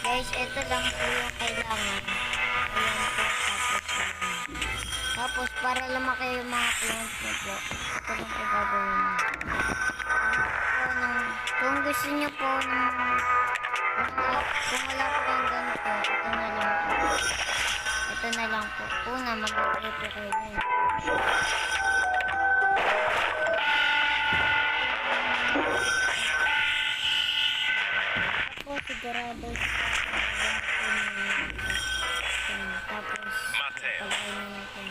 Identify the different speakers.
Speaker 1: Guys, ito lang po yung kailangan. Ayan po, tapos para lumaki yung mga plant nyo po, ito lang po gagawin nyo. Kung gusto nyo po kung wala po kayong ganito, ito na lang po. Ito na lang po. Una, mag-apply po kayo yan. Tapos, sigurado tapos, palagay na natin.